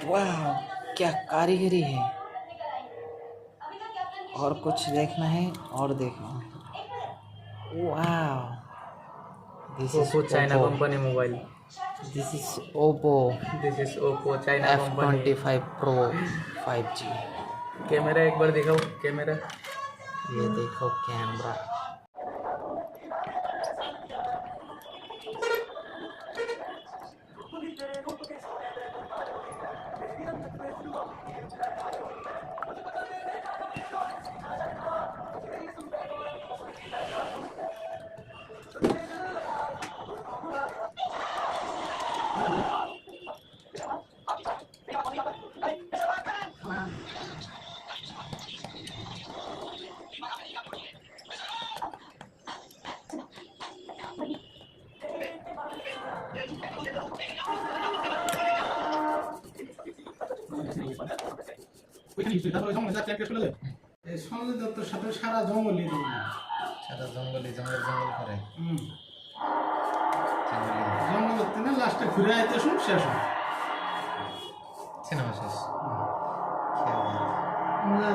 वाह, क्या कारीगरी है। और कुछ देखना है और देखो। वाह, this is Oppo China Oppo. Company mobile. This is Oppo this is Oppo China company. F25 Pro 5G। Camera एक बार दिखाओ कैमरा। ये देखो कैमरा। সঞ্জয় দত্তর সাথে সারা জঙ্গলই সারা জঙ্গল করে। জঙ্গল না লাস্টে ঘুরে আইতে শুন শেষ হয় সিনেমা শেষ। মজা